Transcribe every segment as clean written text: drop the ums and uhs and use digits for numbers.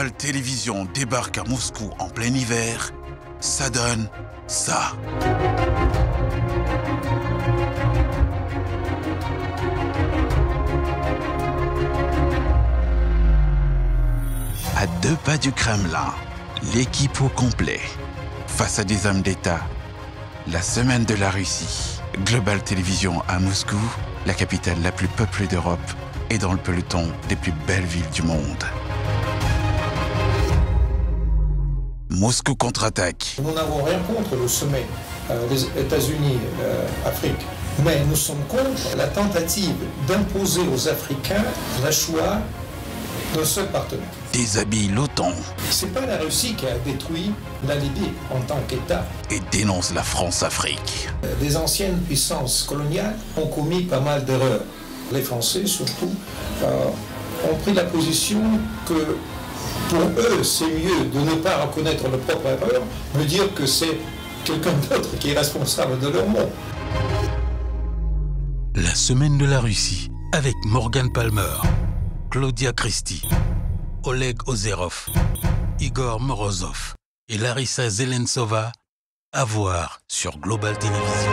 Global Télévision débarque à Moscou en plein hiver, ça donne ça. À 2 pas du Kremlin, l'équipe au complet. Face à des hommes d'État, la semaine de la Russie. Global Télévision à Moscou, la capitale la plus peuplée d'Europe et dans le peloton des plus belles villes du monde. Moscou contre-attaque. Nous n'avons rien contre le sommet des États-Unis-Afrique, mais nous sommes contre la tentative d'imposer aux Africains le choix d'un seul partenaire. Déshabille l'OTAN. C'est pas la Russie qui a détruit la Libye en tant qu'État. Et dénonce la France-Afrique. Les anciennes puissances coloniales ont commis pas mal d'erreurs. Les Français, surtout, ont pris la position que pour eux, c'est mieux de ne pas reconnaître leur propre erreur, mais dire que c'est quelqu'un d'autre qui est responsable de leur mort. La semaine de la Russie, avec Morgan Palmer, Claudia Christie, Oleg Ozerov, Igor Morozov et Larissa Zelentsova, à voir sur Global Télévision.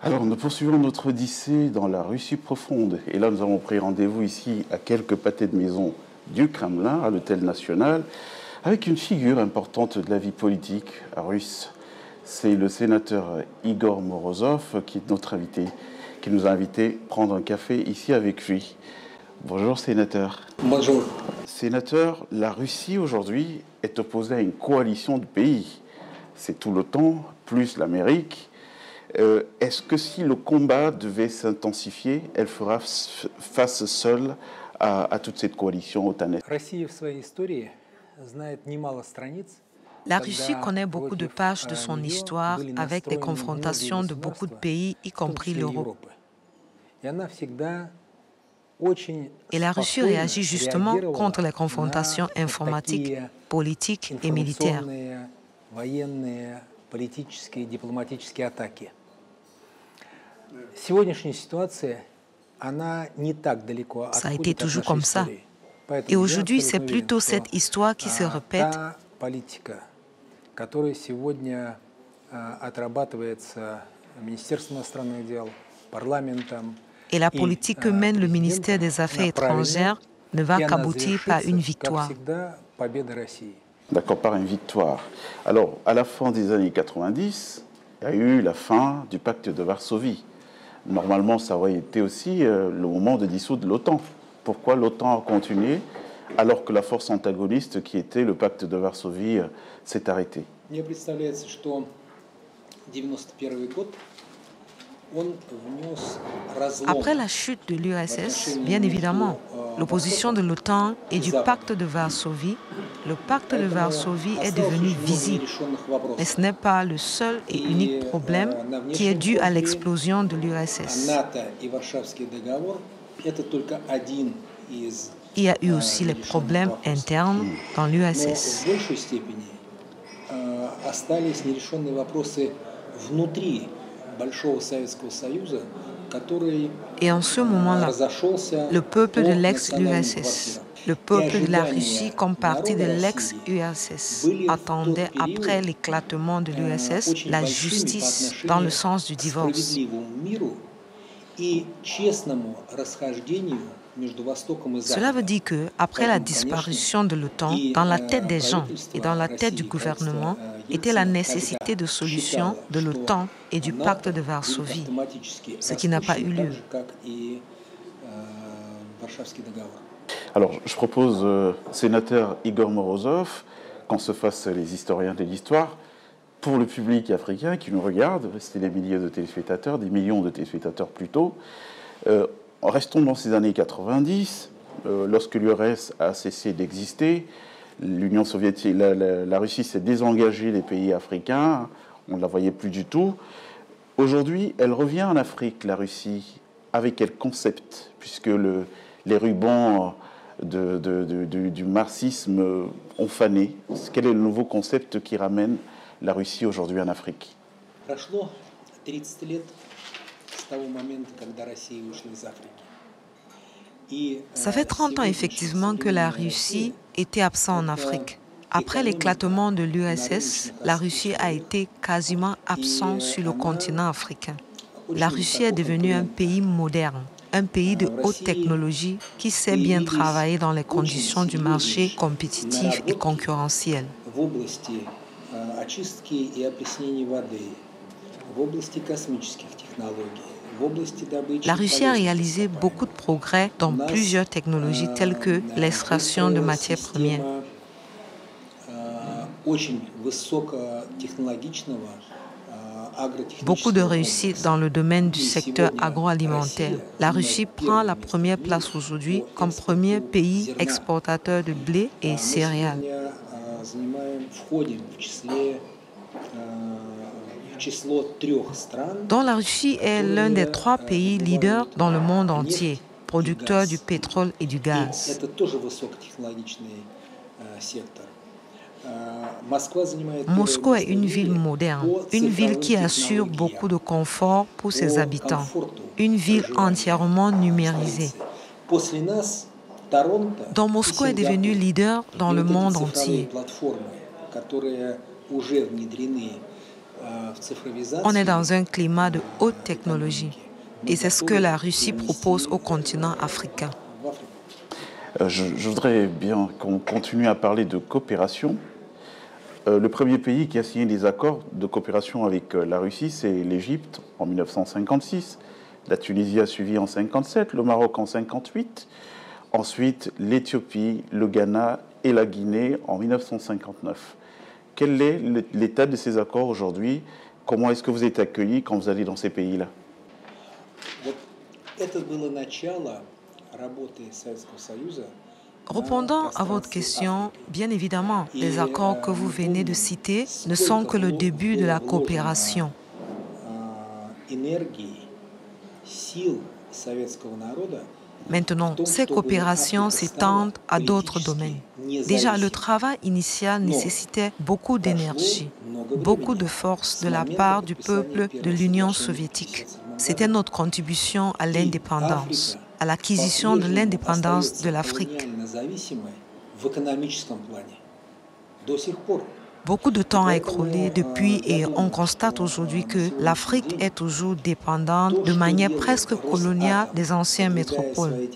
Alors, nous poursuivons notre odyssée dans la Russie profonde. Et là, nous avons pris rendez-vous ici à quelques pâtés de maison du Kremlin, à l'Hôtel National, avec une figure importante de la vie politique russe. C'est le sénateur Igor Morozov qui est notre invité, qui nous a invités à prendre un café ici avec lui. Bonjour, sénateur. Bonjour. Sénateur, la Russie aujourd'hui est opposée à une coalition de pays. C'est tout l'OTAN, plus l'Amérique. Est-ce que si le combat devait s'intensifier, elle fera face seule à toute cette coalition otanaise? La Russie connaît beaucoup de pages de son histoire avec des confrontations de beaucoup de pays, y compris l'Europe. Et la Russie réagit justement contre les confrontations informatiques, politiques et militaires. Ça a été toujours comme ça. Et aujourd'hui, c'est plutôt cette histoire qui se répète. Et la politique que mène le ministère des Affaires étrangères ne va qu'aboutir par une victoire. D'accord, par une victoire. Alors, à la fin des années 90, il y a eu la fin du pacte de Varsovie. Normalement, ça aurait été aussi le moment de dissoudre l'OTAN. Pourquoi l'OTAN a continué alors que la force antagoniste qui était le pacte de Varsovie s'est arrêtée? Après la chute de l'URSS, bien évidemment, l'opposition de l'OTAN et du pacte de Varsovie, le pacte de Varsovie est devenu visible. Mais ce n'est pas le seul et unique problème qui est dû à l'explosion de l'URSS. Il y a eu aussi les problèmes internes dans l'URSS. Et en ce moment-là, le peuple de l'ex-URSS, le peuple de la Russie comme partie de l'ex-URSS, attendait après l'éclatement de l'URSS la justice dans le sens du divorce. Cela veut dire qu'après la disparition de l'OTAN, dans la tête des gens et dans la tête du gouvernement, était la nécessité de solution de l'OTAN et du pacte de Varsovie, ce qui n'a pas eu lieu. Alors, je propose, sénateur Igor Morozov, qu'on se fasse les historiens de l'histoire, pour le public africain qui nous regarde, c'est des milliers de téléspectateurs, des millions de téléspectateurs plutôt. Restons dans ces années 90, lorsque l'URSS a cessé d'exister, l'Union soviétique, la Russie s'est désengagée des pays africains, on ne la voyait plus du tout. Aujourd'hui, elle revient en Afrique, la Russie, avec quel concept? Puisque les rubans du marxisme ont fané? Quel est le nouveau concept qui ramène la Russie aujourd'hui en Afrique? Ça fait 30 ans effectivement que la Russie était absente en Afrique. Après l'éclatement de l'URSS, la Russie a été quasiment absente sur le continent africain. La Russie est devenue un pays moderne, un pays de haute technologie qui sait bien travailler dans les conditions du marché compétitif et concurrentiel. La Russie a réalisé beaucoup de progrès dans plusieurs technologies telles que l'extraction de matières premières. Beaucoup de réussite dans le domaine du secteur agroalimentaire. La Russie prend la première place aujourd'hui comme premier pays exportateur de blé et céréales. dont la Russie est l'un des 3 pays leaders dans le monde entier, producteurs du pétrole et du gaz. Moscou est une ville moderne, une ville qui assure beaucoup de confort pour ses habitants, une ville entièrement numérisée, dont Moscou est devenu leader dans le monde entier. On est dans un climat de haute technologie et c'est ce que la Russie propose au continent africain. Je voudrais bien qu'on continue à parler de coopération. Le premier pays qui a signé des accords de coopération avec la Russie, c'est l'Égypte en 1956. La Tunisie a suivi en 1957, le Maroc en 1958. Ensuite, l'Éthiopie, le Ghana et la Guinée en 1959. Quel est l'état de ces accords aujourd'hui? Comment est-ce que vous êtes accueillis quand vous allez dans ces pays-là? Répondant à votre question, bien évidemment, les accords que vous venez de citer ne sont que le début de la coopération. Maintenant, ces coopérations s'étendent à d'autres domaines. Déjà, le travail initial nécessitait beaucoup d'énergie, beaucoup de force de la part du peuple de l'Union soviétique. C'était notre contribution à l'indépendance, à l'acquisition de l'indépendance de l'Afrique. Beaucoup de temps a écoulé depuis et on constate aujourd'hui que l'Afrique est toujours dépendante de manière presque coloniale des anciennes métropoles.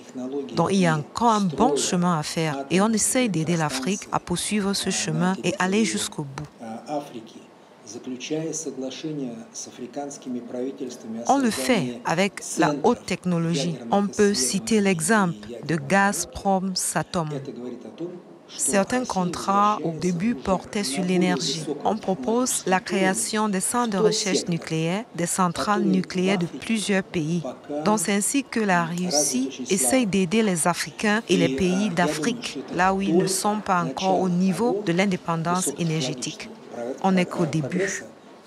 Donc il y a encore un bon chemin à faire et on essaye d'aider l'Afrique à poursuivre ce chemin et aller jusqu'au bout. On le fait avec la haute technologie. On peut citer l'exemple de Gazprom Satom. Certains contrats au début portaient sur l'énergie. On propose la création des centres de recherche nucléaire, des centrales nucléaires de plusieurs pays. Donc c'est ainsi que la Russie essaye d'aider les Africains et les pays d'Afrique, là où ils ne sont pas encore au niveau de l'indépendance énergétique. On n'est qu'au début.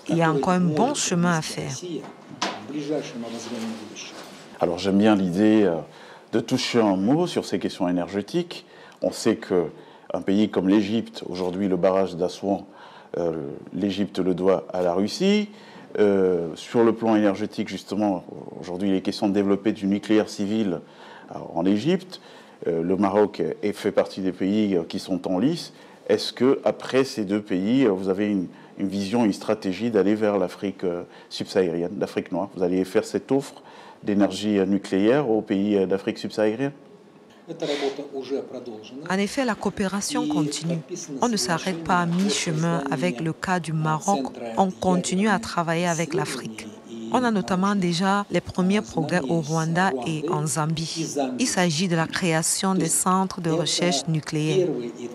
Il y a encore un bon chemin à faire. Alors j'aime bien l'idée de toucher un mot sur ces questions énergétiques. On sait qu'un pays comme l'Égypte, aujourd'hui le barrage d'Assouan, l'Égypte le doit à la Russie. Sur le plan énergétique, justement, aujourd'hui il est question de développer du nucléaire civil en Égypte. Le Maroc fait partie des pays qui sont en lice. Est-ce qu'après ces 2 pays, vous avez une vision, une stratégie d'aller vers l'Afrique subsaharienne, l'Afrique noire? Vous allez faire cette offre d'énergie nucléaire aux pays d'Afrique subsaharienne? En effet, la coopération continue. On ne s'arrête pas à mi-chemin avec le cas du Maroc. On continue à travailler avec l'Afrique. On a notamment déjà les premiers progrès au Rwanda et en Zambie. Il s'agit de la création des centres de recherche nucléaire.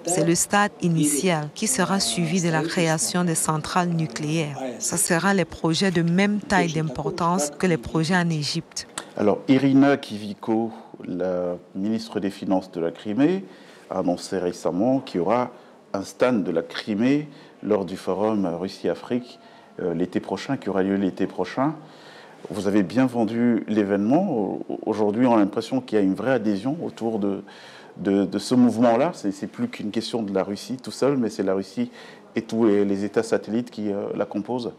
C'est le stade initial qui sera suivi de la création des centrales nucléaires. Ce sera les projets de même taille d'importance que les projets en Égypte. Alors, Irina Kiviko, la ministre des Finances de la Crimée, a annoncé récemment qu'il y aura un stand de la Crimée lors du forum Russie-Afrique l'été prochain, qui aura lieu l'été prochain. Vous avez bien vendu l'événement. Aujourd'hui, on a l'impression qu'il y a une vraie adhésion autour de de ce mouvement-là. C'est plus qu'une question de la Russie tout seul, mais c'est la Russie et tous les États satellites qui la composent.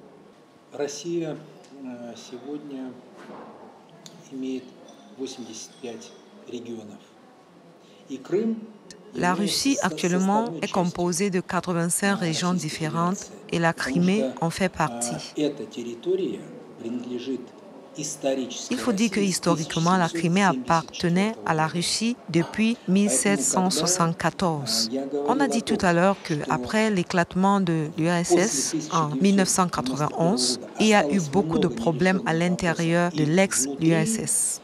Россия сегодня имеет 85 регионов. И Крым. La Russie actuellement est composée de 85 régions différentes et la Crimée en fait partie. Il faut dire que historiquement, la Crimée appartenait à la Russie depuis 1774. On a dit tout à l'heure qu'après l'éclatement de l'URSS en 1991, il y a eu beaucoup de problèmes à l'intérieur de l'ex-URSS.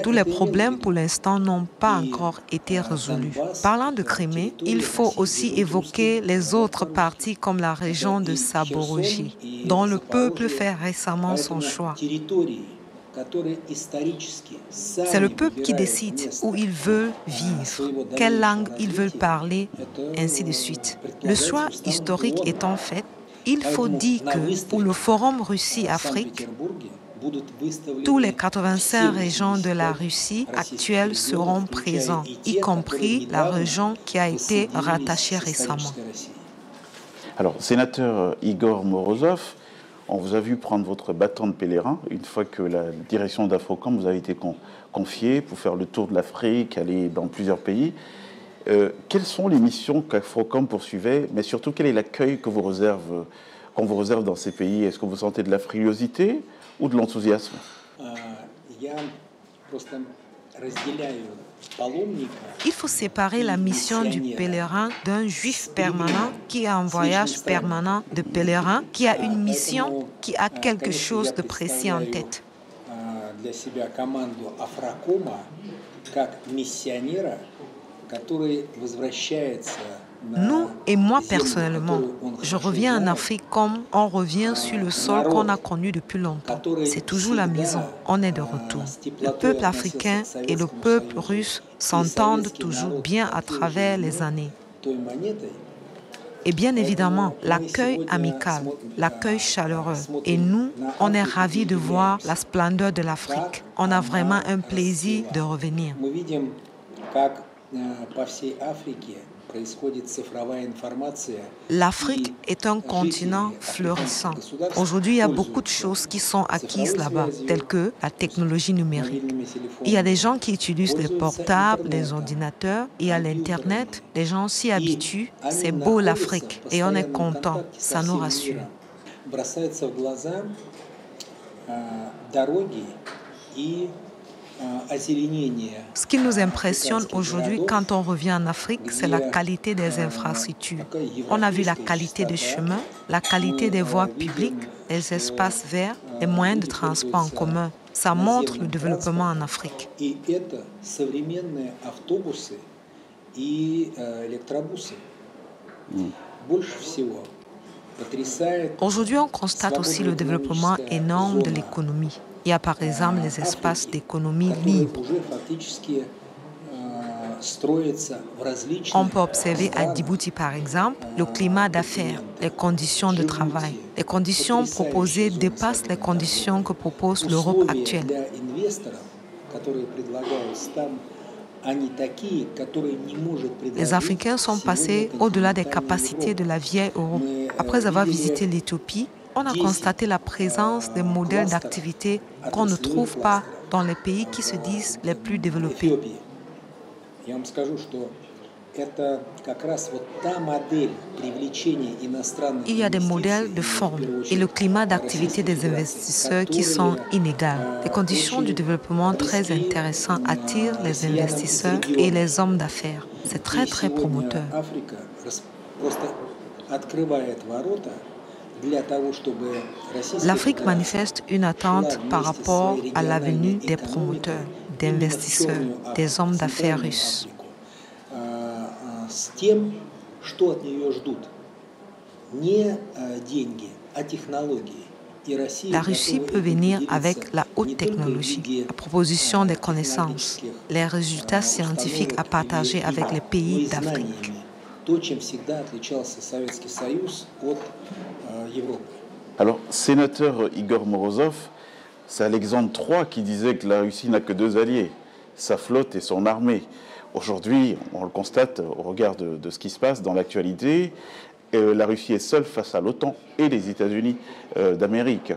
Tous les problèmes pour l'instant n'ont pas encore été résolus. Parlant de Crimée, il faut aussi évoquer les autres parties comme la région de Zaporojie, dont le peuple fait récemment son choix. C'est le peuple qui décide où il veut vivre, quelle langue il veut parler, ainsi de suite. Le choix historique étant fait, il faut dire que pour le Forum Russie-Afrique, tous les 85 régions de la Russie actuelle seront présents, y compris la région qui a été rattachée récemment. Alors, sénateur Igor Morozov, on vous a vu prendre votre bâton de pèlerin une fois que la direction d'Afrocom vous a été confiée pour faire le tour de l'Afrique, aller dans plusieurs pays. Quelles sont les missions qu'Afrocom poursuivait, mais surtout quel est l'accueil qu'on vous réserve dans ces pays? Est-ce que vous sentez de la frilosité ou de l'enthousiasme? Il faut séparer la mission du pèlerin d'un juif permanent qui a un voyage permanent de pèlerin, qui a une mission, qui a quelque chose de précis en tête. Nous et moi personnellement, je reviens en Afrique comme on revient sur le sol qu'on a connu depuis longtemps. C'est toujours la maison, on est de retour. Le peuple africain et le peuple russe s'entendent toujours bien à travers les années. Et bien évidemment, l'accueil amical, l'accueil chaleureux. Et nous, on est ravis de voir la splendeur de l'Afrique. On a vraiment un plaisir de revenir. L'Afrique est un continent florissant. Aujourd'hui, il y a beaucoup de choses qui sont acquises là-bas, telles que la technologie numérique. Il y a des gens qui utilisent les portables, les ordinateurs, il y a l'Internet. Les gens s'y habituent. C'est beau l'Afrique et on est content. Ça nous rassure. Ce qui nous impressionne aujourd'hui quand on revient en Afrique, c'est la qualité des infrastructures. On a vu la qualité des chemins, la qualité des voies publiques, les espaces verts, les moyens de transport en commun. Ça montre le développement en Afrique. Aujourd'hui, on constate aussi le développement énorme de l'économie. Il y a par exemple les espaces d'économie libre. On peut observer à Djibouti, par exemple, le climat d'affaires, les conditions de travail. Les conditions proposées dépassent les conditions que propose l'Europe actuelle. Les Africains sont passés au-delà des capacités de la vieille Europe. Après avoir visité l'Éthiopie, on a constaté la présence des modèles d'activité qu'on ne trouve pas dans les pays qui se disent les plus développés. Il y a des modèles de forme et le climat d'activité des investisseurs qui sont inégaux. Les conditions du développement très intéressantes attirent les investisseurs et les hommes d'affaires. C'est très, très promoteur. L'Afrique manifeste une attente par rapport à l'avenue des promoteurs, d'investisseurs, des hommes d'affaires russes. La Russie peut venir avec la haute technologie, la proposition des connaissances, les résultats scientifiques à partager avec les pays d'Afrique. Alors, sénateur Igor Morozov, c'est Alexandre III qui disait que la Russie n'a que deux alliés, sa flotte et son armée. Aujourd'hui, on le constate au regard de ce qui se passe dans l'actualité, la Russie est seule face à l'OTAN et les États-Unis d'Amérique.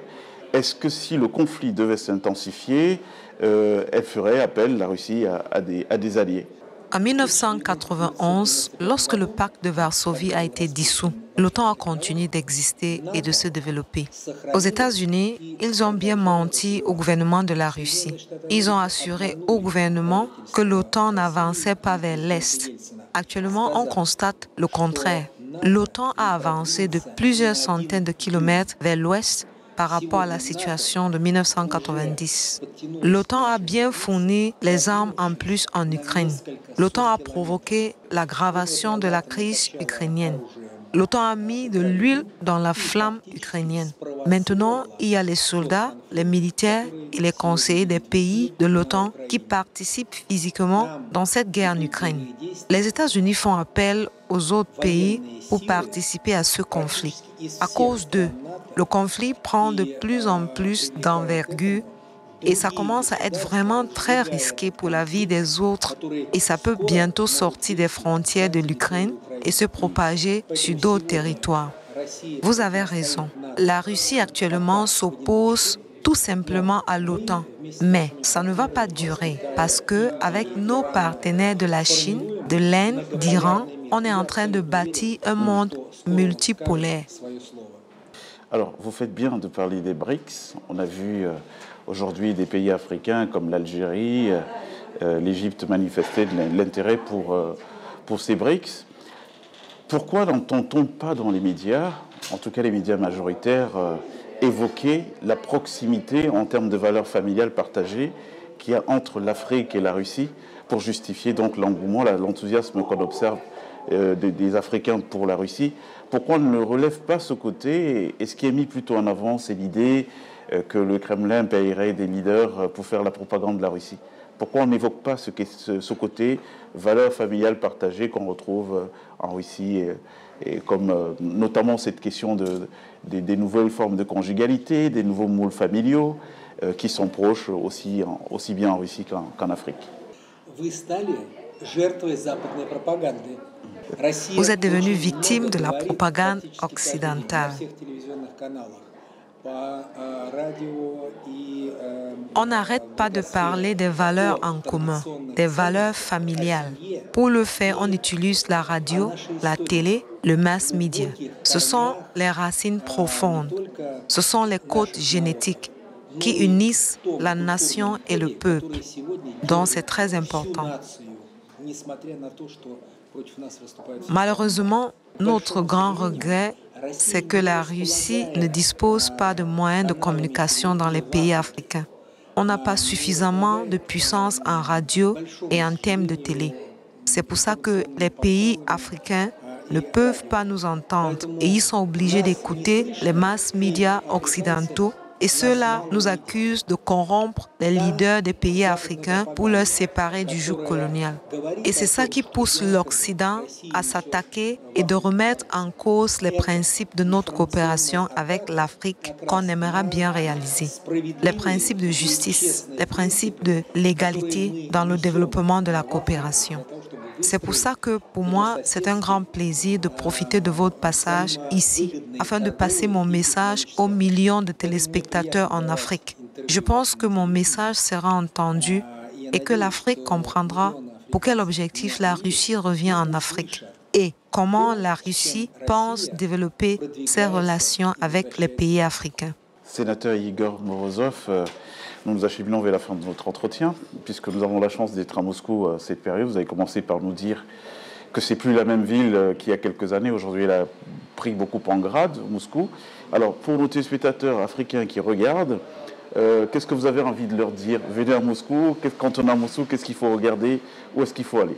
Est-ce que si le conflit devait s'intensifier, elle ferait appel, la Russie, à des alliés? En 1991, lorsque le pacte de Varsovie a été dissous, l'OTAN a continué d'exister et de se développer. Aux États-Unis, ils ont bien menti au gouvernement de la Russie. Ils ont assuré au gouvernement que l'OTAN n'avançait pas vers l'Est. Actuellement, on constate le contraire. L'OTAN a avancé de plusieurs centaines de kilomètres vers l'Ouest par rapport à la situation de 1990. L'OTAN a bien fourni les armes en plus en Ukraine. L'OTAN a provoqué l'aggravation de la crise ukrainienne. L'OTAN a mis de l'huile dans la flamme ukrainienne. Maintenant, il y a les soldats, les militaires et les conseillers des pays de l'OTAN qui participent physiquement dans cette guerre en Ukraine. Les États-Unis font appel aux autres pays pour participer à ce conflit. À cause d'eux, le conflit prend de plus en plus d'envergure et ça commence à être vraiment très risqué pour la vie des autres et ça peut bientôt sortir des frontières de l'Ukraine et se propager sur d'autres territoires. Vous avez raison. La Russie actuellement s'oppose tout simplement à l'OTAN. Mais ça ne va pas durer parce que avec nos partenaires de la Chine, de l'Inde, d'Iran, on est en train de bâtir un monde multipolaire. Alors, vous faites bien de parler des BRICS. On a vu aujourd'hui des pays africains comme l'Algérie, l'Égypte manifester de l'intérêt pour ces BRICS. Pourquoi n'entend-on pas dans les médias, en tout cas les médias majoritaires, évoquer la proximité en termes de valeurs familiales partagées qu'il y a entre l'Afrique et la Russie pour justifier donc l'engouement, l'enthousiasme qu'on observe des Africains pour la Russie? Pourquoi on ne relève pas ce côté? Et ce qui est mis plutôt en avant, c'est l'idée que le Kremlin payerait des leaders pour faire la propagande de la Russie. Pourquoi on n'évoque pas ce côté valeurs familiales partagées qu'on retrouve en Russie, et comme notamment cette question des nouvelles formes de conjugalité, des nouveaux moules familiaux qui sont proches aussi bien en Russie qu'en Afrique? Vous êtes devenu victime de la propagande occidentale. On n'arrête pas de parler des valeurs en commun, des valeurs familiales. Pour le faire, on utilise la radio, la télé, le mass media. Ce sont les racines profondes, ce sont les codes génétiques qui unissent la nation et le peuple. Donc c'est très important. Malheureusement, notre grand regret, c'est que la Russie ne dispose pas de moyens de communication dans les pays africains. On n'a pas suffisamment de puissance en radio et en termes de télé. C'est pour ça que les pays africains ne peuvent pas nous entendre et ils sont obligés d'écouter les mass médias occidentaux. Et ceux-là nous accusent de corrompre les leaders des pays africains pour leur séparer du joug colonial. Et c'est ça qui pousse l'Occident à s'attaquer et de remettre en cause les principes de notre coopération avec l'Afrique qu'on aimerait bien réaliser. Les principes de justice, les principes de l'égalité dans le développement de la coopération. C'est pour ça que, pour moi, c'est un grand plaisir de profiter de votre passage ici, afin de passer mon message aux millions de téléspectateurs en Afrique. Je pense que mon message sera entendu et que l'Afrique comprendra pour quel objectif la Russie revient en Afrique et comment la Russie pense développer ses relations avec les pays africains. Sénateur Igor Morozov, nous acheminons vers la fin de notre entretien, puisque nous avons la chance d'être à Moscou à cette période. Vous avez commencé par nous dire que c'est plus la même ville qu'il y a quelques années. Aujourd'hui, elle a pris beaucoup en grade, Moscou. Alors, pour nos téléspectateurs africains qui regardent, qu'est-ce que vous avez envie de leur dire? Venez à Moscou, quand on est à Moscou, qu'est-ce qu'il faut regarder? Où est-ce qu'il faut aller?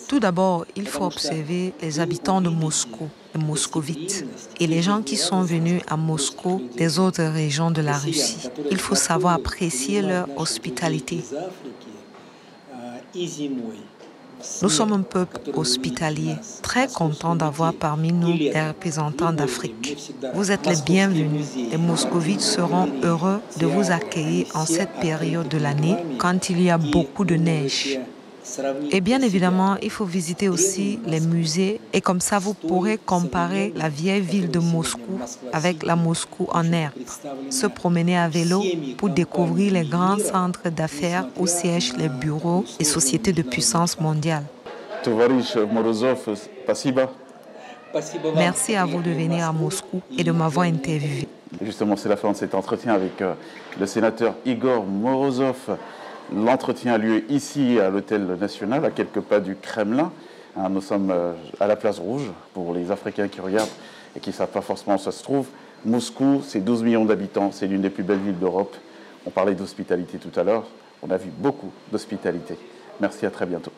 Tout d'abord, il faut observer les habitants de Moscou, les moscovites, et les gens qui sont venus à Moscou des autres régions de la Russie. Il faut savoir apprécier leur hospitalité. Nous sommes un peuple hospitalier, très content d'avoir parmi nous des représentants d'Afrique. Vous êtes les bienvenus. Les Moscovites seront heureux de vous accueillir en cette période de l'année quand il y a beaucoup de neige. Et bien évidemment, il faut visiter aussi les musées et comme ça vous pourrez comparer la vieille ville de Moscou avec la Moscou en herbe. Se promener à vélo pour découvrir les grands centres d'affaires où siègent les bureaux et sociétés de puissance mondiale. Merci à vous de venir à Moscou et de m'avoir interviewé. Justement, c'est la fin de cet entretien avec le sénateur Igor Morozov. L'entretien a lieu ici à l'Hôtel National, à quelques pas du Kremlin. Nous sommes à la Place Rouge, pour les Africains qui regardent et qui ne savent pas forcément où ça se trouve. Moscou, c'est 12 millions d'habitants, c'est l'une des plus belles villes d'Europe. On parlait d'hospitalité tout à l'heure, on a vu beaucoup d'hospitalité. Merci, à très bientôt.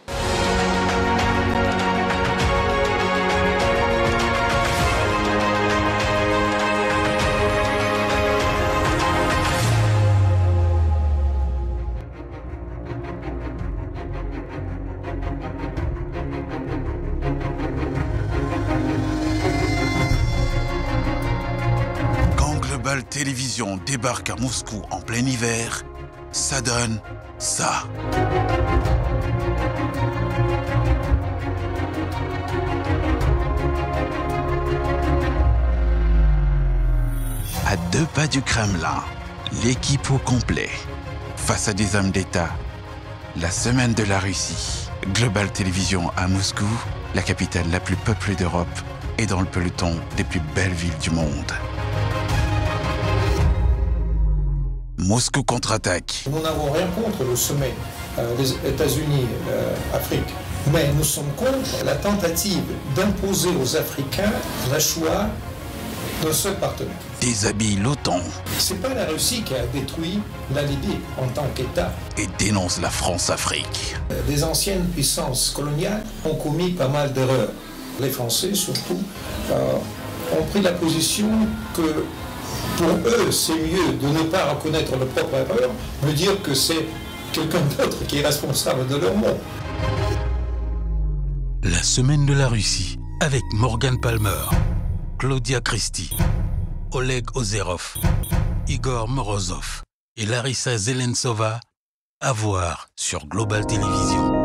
Global Télévision débarque à Moscou en plein hiver, ça donne ça. À 2 pas du Kremlin, l'équipe au complet. Face à des hommes d'État, la semaine de la Russie. Global Télévision à Moscou, la capitale la plus peuplée d'Europe et dans le peloton des plus belles villes du monde. Moscou contre-attaque. Nous n'avons rien contre le sommet des États-Unis-Afrique, mais nous sommes contre la tentative d'imposer aux Africains le choix d'un seul partenaire. Déshabille l'OTAN. C'est pas la Russie qui a détruit la Libye en tant qu'État. Et dénonce la France-Afrique. Les anciennes puissances coloniales ont commis pas mal d'erreurs. Les Français, surtout, ont pris la position que pour eux, c'est mieux de ne pas reconnaître leur propre erreur, me dire que c'est quelqu'un d'autre qui est responsable de leur mort. La semaine de la Russie, avec Morgan Palmer, Claudia Christie, Oleg Ozerov, Igor Morozov et Larissa Zelentsova, à voir sur Global Télévision.